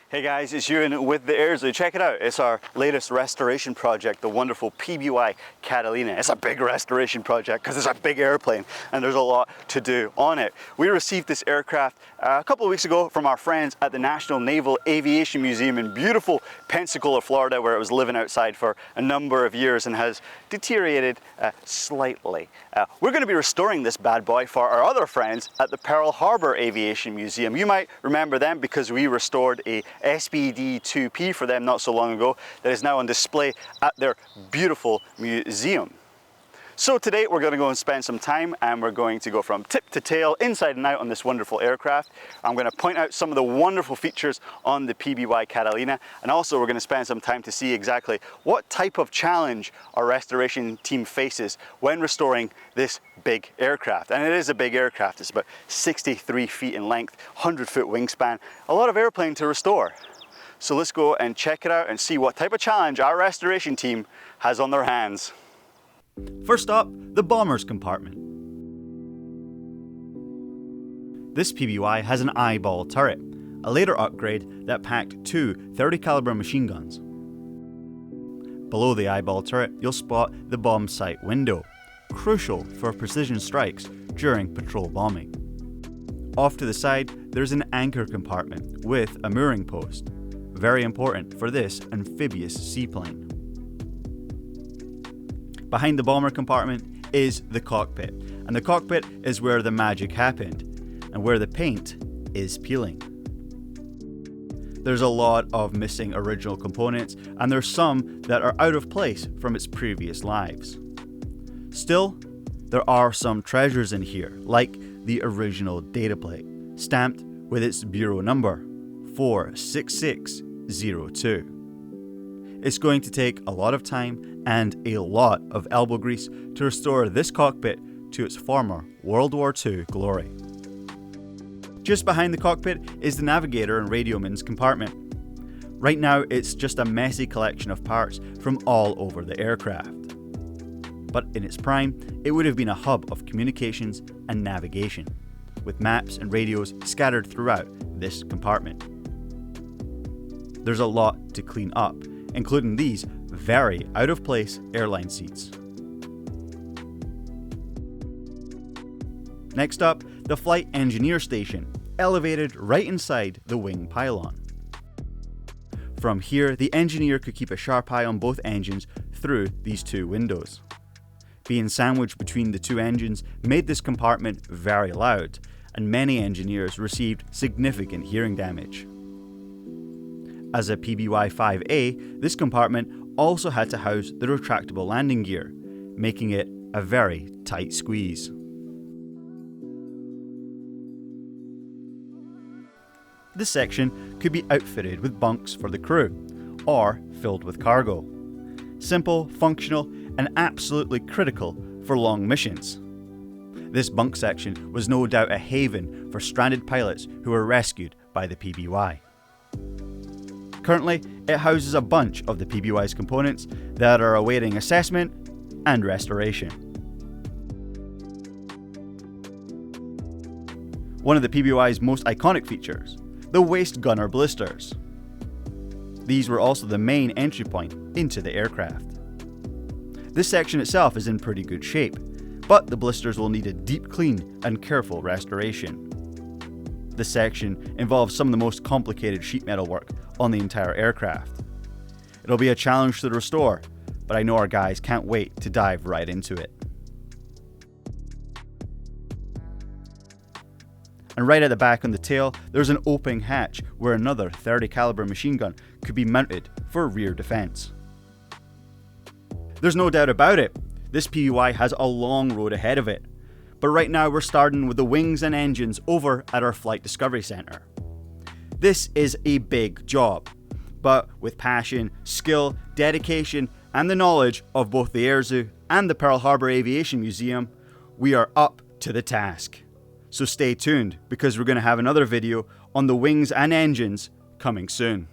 Hey guys, it's Ewan with the Airzo. Check it out, it's our latest restoration project, the wonderful PBY Catalina. It's a big restoration project because it's a big airplane and there's a lot to do on it. We received this aircraft a couple of weeks ago from our friends at the National Naval Aviation Museum in beautiful Pensacola, Florida, where it was living outside for a number of years and has deteriorated slightly. We're going to be restoring this bad boy for our other friends at the Pearl Harbor Aviation Museum. You might remember them because we restored a SPD-2P for them not so long ago that is now on display at their beautiful museum. So today we're going to go and spend some time and we're going to go from tip to tail, inside and out on this wonderful aircraft. I'm going to point out some of the wonderful features on the PBY Catalina, and also we're going to spend some time to see exactly what type of challenge our restoration team faces when restoring this big aircraft. And it is a big aircraft, it's about 63 feet in length, 100-foot wingspan, a lot of airplane to restore. So let's go and check it out and see what type of challenge our restoration team has on their hands. First up, the bomber's compartment. This PBY has an eyeball turret, a later upgrade that packed two 30 caliber machine guns. Below the eyeball turret, you'll spot the bomb sight window, crucial for precision strikes during patrol bombing. Off to the side, there's an anchor compartment with a mooring post, very important for this amphibious seaplane. Behind the bomber compartment is the cockpit, and the cockpit is where the magic happened, and where the paint is peeling. There's a lot of missing original components, and there's some that are out of place from its previous lives. Still, there are some treasures in here, like the original data plate, stamped with its bureau number, 46602. It's going to take a lot of time and a lot of elbow grease to restore this cockpit to its former World War II glory. Just behind the cockpit is the navigator and radioman's compartment. Right now it's just a messy collection of parts from all over the aircraft. But in its prime, it would have been a hub of communications and navigation, with maps and radios scattered throughout this compartment. There's a lot to clean up, including these very out-of-place airline seats. Next up, the flight engineer station, elevated right inside the wing pylon. From here, the engineer could keep a sharp eye on both engines through these two windows. Being sandwiched between the two engines made this compartment very loud, and many engineers received significant hearing damage. As a PBY 5A, this compartment also had to house the retractable landing gear, making it a very tight squeeze. This section could be outfitted with bunks for the crew, or filled with cargo. Simple, functional, and absolutely critical for long missions. This bunk section was no doubt a haven for stranded pilots who were rescued by the PBY. Currently, it houses a bunch of the PBY's components that are awaiting assessment and restoration. One of the PBY's most iconic features, the waist gunner blisters. These were also the main entry point into the aircraft. This section itself is in pretty good shape, but the blisters will need a deep clean and careful restoration. This section involves some of the most complicated sheet metal work on the entire aircraft. It'll be a challenge to restore, but I know our guys can't wait to dive right into it. And right at the back on the tail, there's an open hatch where another 30 caliber machine gun could be mounted for rear defense. There's no doubt about it, this PBY has a long road ahead of it. But right now we're starting with the wings and engines over at our Flight Discovery Center. This is a big job, but with passion, skill, dedication, and the knowledge of both the Airzo and the Pearl Harbor Aviation Museum, we are up to the task. So stay tuned, because we're going to have another video on the wings and engines coming soon.